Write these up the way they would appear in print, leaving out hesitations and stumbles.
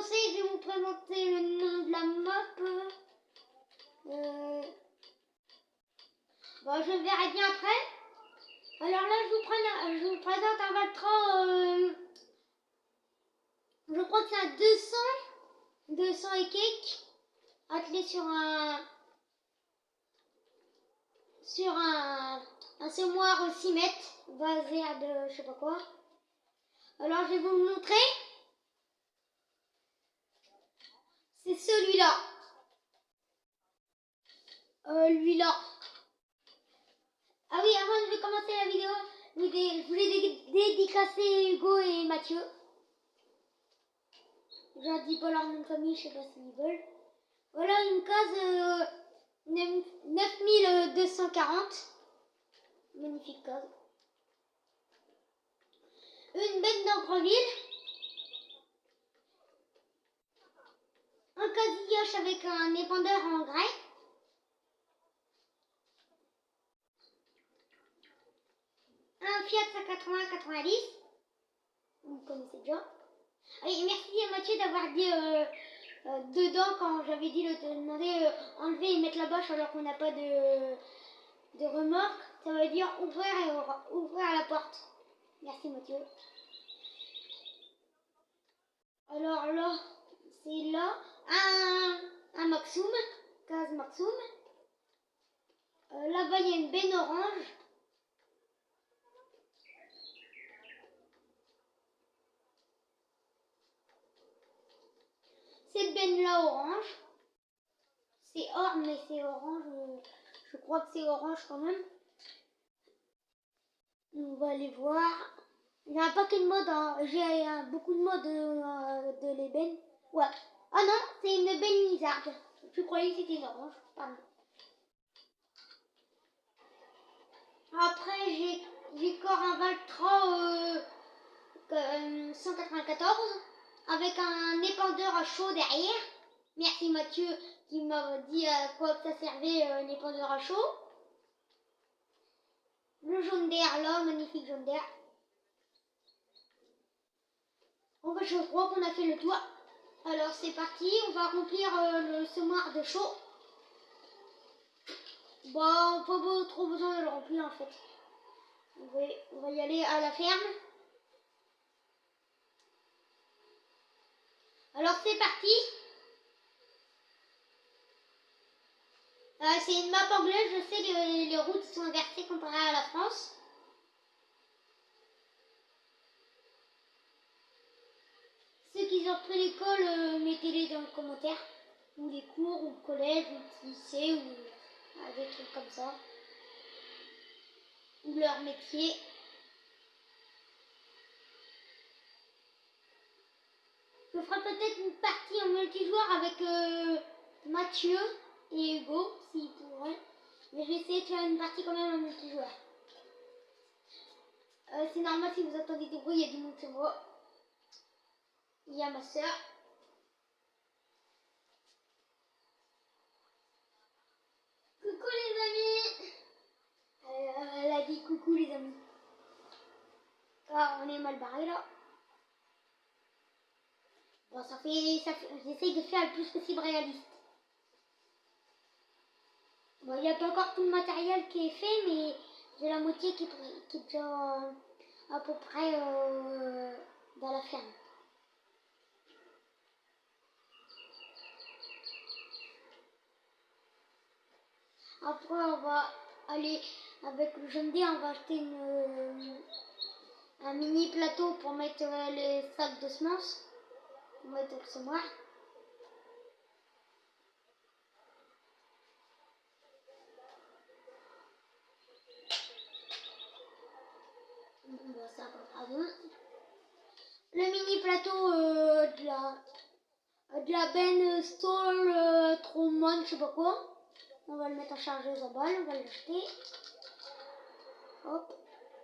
commencer, je vais vous présenter le nom de la map. Bon, je verrai bien après. Alors là, je vous présente un Valtra. Je crois que c'est un 200 et quelques, attelé sur un semoir 6 mètres, basé à de je sais pas quoi. Alors je vais vous le montrer. C'est celui-là. Lui-là. Ah oui, avant de commencer la vidéo, je voulais dédicacer Hugo et Mathieu. Je dis pas leur nom de famille, je sais pas s'ils veulent. Voilà une case 9240. Magnifique case. Une benne d'Ambreville. Un casillage avec un épandeur en grès. Un Fiat 180-90. Vous connaissez déjà. Et merci à Mathieu d'avoir dit dedans quand j'avais dit de demander enlever et mettre la bâche alors qu'on n'a pas de remorque. Ça veut dire ouvrir la porte. Merci Mathieu. Alors là, c'est là un Maxum, case Maxum. Là-bas il y a une benne orange. Cette benne là orange, c'est or mais c'est orange, je crois que c'est orange quand même. On va aller voir. Il y a un paquet de modes, hein. J'ai beaucoup de modes de les bennes. Ouais. Ah non, c'est une benne lizarde. Je croyais que c'était une orange, pardon. Après j'ai encore un Valtra 194 avec un épandeur à chaud derrière. Merci Mathieu qui m'a dit à quoi ça servait un épandeur à chaud. Le jaune d'air là, magnifique jaune d'air. Bon, je crois qu'on a fait le tour. Alors c'est parti, on va remplir le semoir de chaud. Bon, pas trop besoin de le remplir en fait. On va y aller à la ferme. Alors c'est parti. C'est une map anglaise, je sais, les routes sont inversées comparé à la France. Ceux qui ont pris l'école, mettez-les dans les commentaires. Ou les cours, ou le collège, ou le lycée, ou des trucs comme ça. Ou leur métier. Je ferai peut-être une partie en multijoueur avec Mathieu et Hugo, s'ils pourraient. Mais je vais essayer de faire une partie quand même en multijoueur. C'est normal si vous entendez des bruits, il y a du monde chez moi. Il y a ma soeur. Coucou les amis. Elle a dit coucou les amis. Ah, on est mal barré là. Bon, j'essaye de faire le plus possible réaliste. Bon, il n'y a pas encore tout le matériel qui est fait, mais j'ai la moitié qui est déjà à peu près dans la ferme. Après, on va aller avec le jeune dé, on va acheter un mini plateau pour mettre les sacs de semences. On va mettre le semoir. Bon, ça va bon. Le mini plateau de la benne Stall Tromone, je sais pas quoi. On va le mettre à charger aux balles, on va l'acheter. Hop.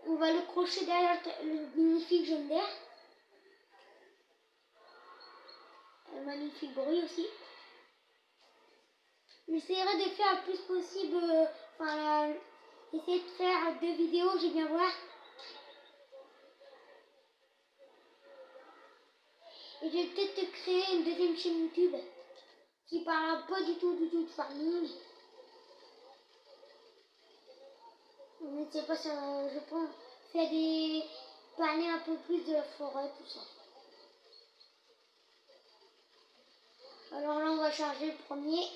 On va le crocher derrière le magnifique jaune d'air. Un magnifique bruit aussi. J'essaierai de faire le plus possible, essayer de faire 2 vidéos, je vais bien voir. Et je vais peut-être te créer une deuxième chaîne YouTube qui parlera pas du tout de farming. Mais c'est pas ça, je pense faire des parler un peu plus de la forêt, tout ça. Alors là on va charger le premier.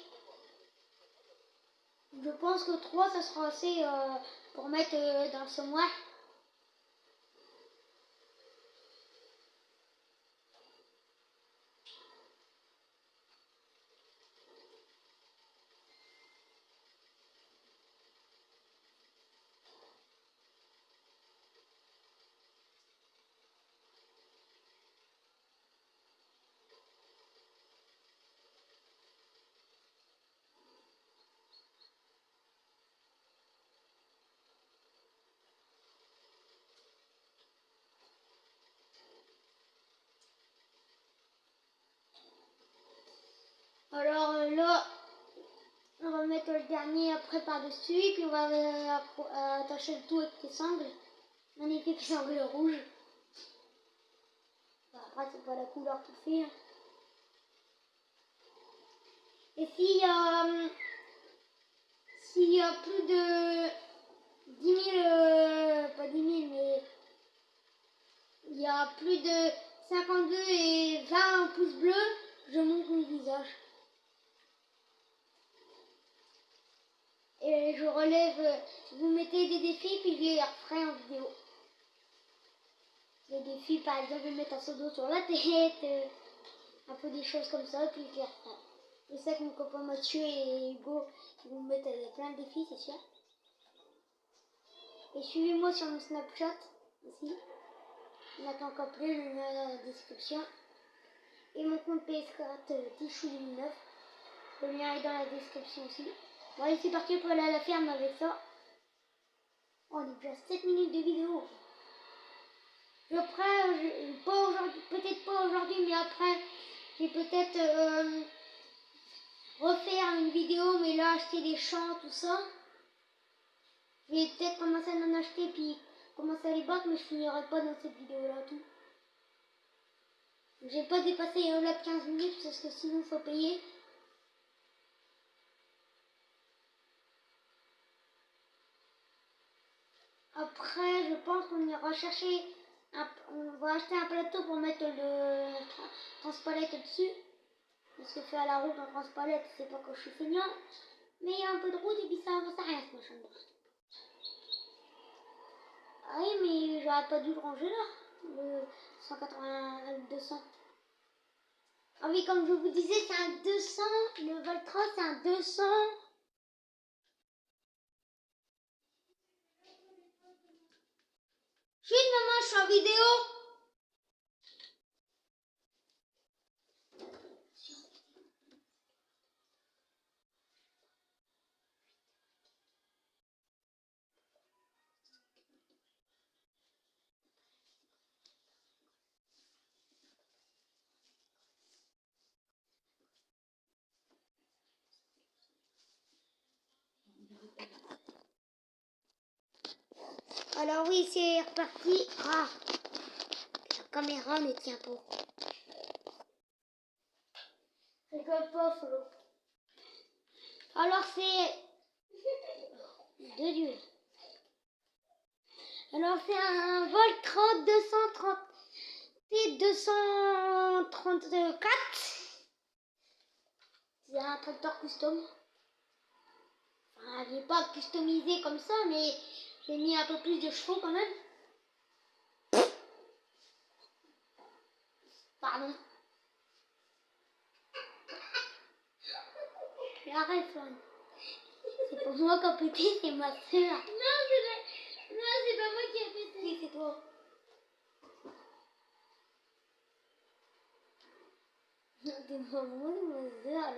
Je pense que 3 ça sera assez pour mettre dans le semoir. Alors là, on va mettre le dernier après par-dessus, puis on va attacher le tout avec des sangles. Magnifique sangle rouge. Après, c'est pas la couleur qui fait. Hein. Et s'il y a plus de 10 000, pas 10 000, mais il y a plus de 52 et 20 pouces bleus, je montre mon visage. Et je relève, vous mettez des défis, puis je les referai en vidéo. Des défis, par exemple, mettre un seau d'eau sur la tête, un peu des choses comme ça, puis je les referai. Je sais que mon copain Mathieu et Hugo vont me mettre plein de défis, c'est sûr. Et suivez-moi sur mon Snapchat aussi. Nathan Coppelé, je le mets dans la description. Et mon compte PS4 Tichou2009. Le lien est dans la description aussi. Bon allez, c'est parti pour aller à la ferme avec ça. Oh, on est déjà 7 minutes de vidéo. Après, pas aujourd'hui, peut-être pas aujourd'hui, mais après, je vais peut-être refaire une vidéo, mais là, acheter des champs, tout ça. Je vais peut-être commencer à en acheter, puis commencer à les battre, mais je finirai pas dans cette vidéo-là, tout. J'ai pas dépassé là 15 minutes, parce que sinon, il faut payer. Après, je pense qu'on ira chercher, on va acheter un plateau pour mettre le transpalette dessus. Parce que faire la route en transpalette, c'est pas que je suis feignant. Mais il y a un peu de route et puis ça avance à rien ce machin là. Ah oui, mais j'aurais pas dû le ranger là, le 180, 200. Ah oui, comme je vous disais, c'est un 200, le Valtra c'est un 200. Chut maman, je suis en vidéo. Alors oui, c'est reparti. Ah, la caméra ne tient pas. Rigole pas, Flo. Alors c'est... De Dieu. Alors c'est un Voltron 230 T234. C'est un tracteur custom. Enfin, je l'ai pas customisé comme ça, mais j'ai mis un peu plus de chevaux quand même. Pardon. Mais arrête, Flan. C'est pas moi qui a pété, c'est ma soeur. Non, c'est pas moi qui a pété. Oui, c'est toi. C'est pas moi, c'est ma soeur.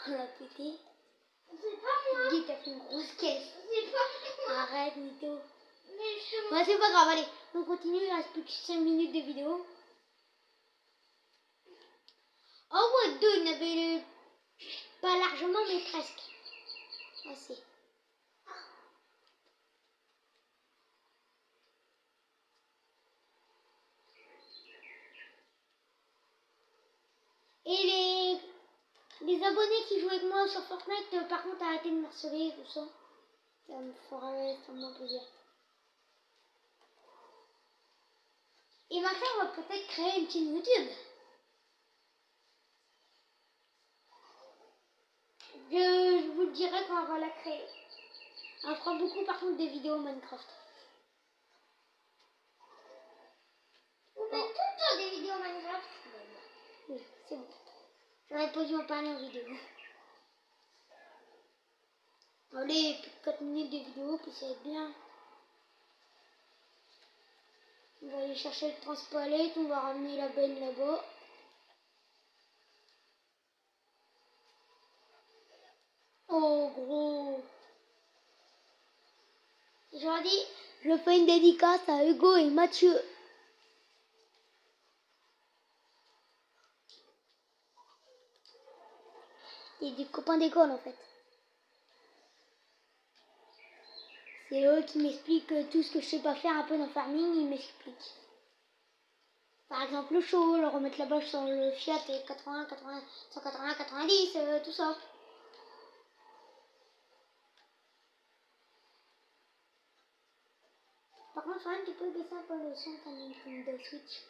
On l'a pété. C'est pas moi. Dis, t'as fait une grosse caisse. C'est pas moi. Arrête, Nito. Mais je... Bah, c'est pas grave, allez. On continue, il reste plus que 5 minutes de vidéo. Oh ouais, 2, il n'avait pas largement, mais presque. Assez. des abonnés qui jouent avec moi sur Fortnite, par contre, arrêtez de me harceler, tout ça. Ça me fera extrêmement plaisir. Et maintenant, on va peut-être créer une chaîne YouTube. Je vous le dirai quand on va la créer. On fera beaucoup par contre des vidéos Minecraft. Vous faites tout le temps des vidéos Minecraft? Oui, c'est bon. J'aurais pas dû en parler en vidéo. Allez, plus de 4 minutes de vidéo, puis ça va être bien. On va aller chercher le transpalette, on va ramener la benne là-bas. Oh gros. J'aurais dit, je fais une dédicace à Hugo et Mathieu. Et des copains d'école en fait. C'est eux qui m'expliquent tout ce que je sais pas faire un peu dans farming, ils m'expliquent. Par exemple le show, le remettre la bâche sur le Fiat 80, 80, 180, 90, tout ça. Par contre, Fan, tu peux baisser un peu le son quand même de Switch.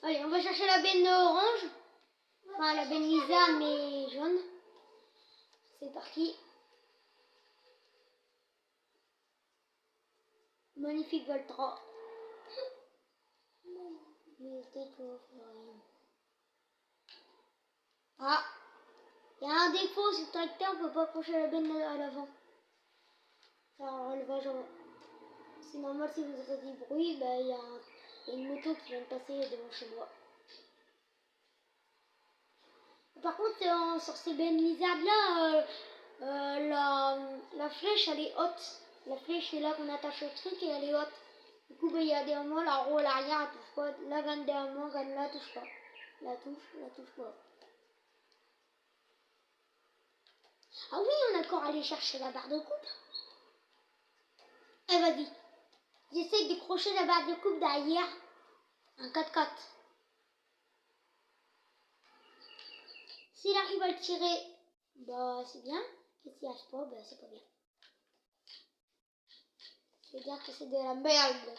Allez, on va chercher la benne orange. Enfin, la benne Lisa, mais jaune. C'est parti. Magnifique Voltra. Ah, il y a un défaut sur le tracteur, on peut pas accrocher la benne à l'avant. Alors, relevage avant. C'est normal si vous entendez du bruit, bah, il y a une moto qui vient de passer devant chez moi. Par contre, sur ces bennes lizards là, la flèche elle est haute. La flèche c'est là qu'on attache le truc et elle est haute. Du coup, bah, il y a des moments, la roue à l'arrière elle touche pas. La vanne derrière moi, la touche pas. La touche pas. Ah oui, on a encore allé chercher la barre de coupe. Eh, vas-y. J'essaie de décrocher la barre de coupe derrière. Un 4x4. S'il arrive à le tirer, bah c'est bien. Et s'il arrive pas, bah c'est pas bien. Je veux dire que c'est de la merde.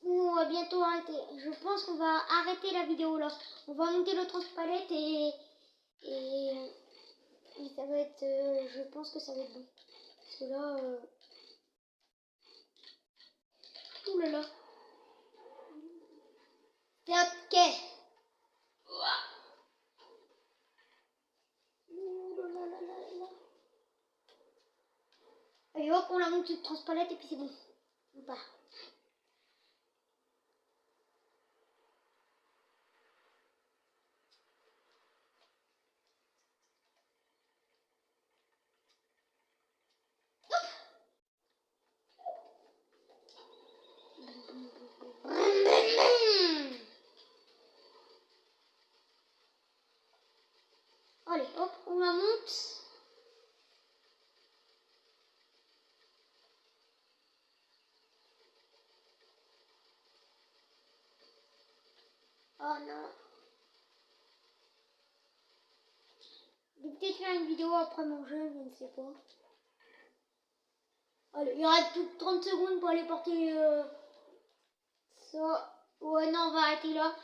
On va bientôt arrêter. Je pense qu'on va arrêter la vidéo là. On va monter le transpalette et ça va être... je pense que ça va être bon. Parce que là... Ouh là là. C'est ok. Ouh là là là là là. Allez hop, on la monte le transpalette et puis c'est bon. On part. Allez, hop, on la monte. Oh non. Je vais peut-être faire une vidéo après mon jeu, je ne sais pas. Allez, il reste plus de 30 secondes pour aller porter ça. Ouais, non, on va arrêter là.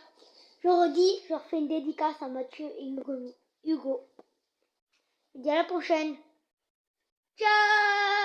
Je redis, je refais une dédicace à Mathieu et Hugo. Je vous dis à la prochaine. Ciao!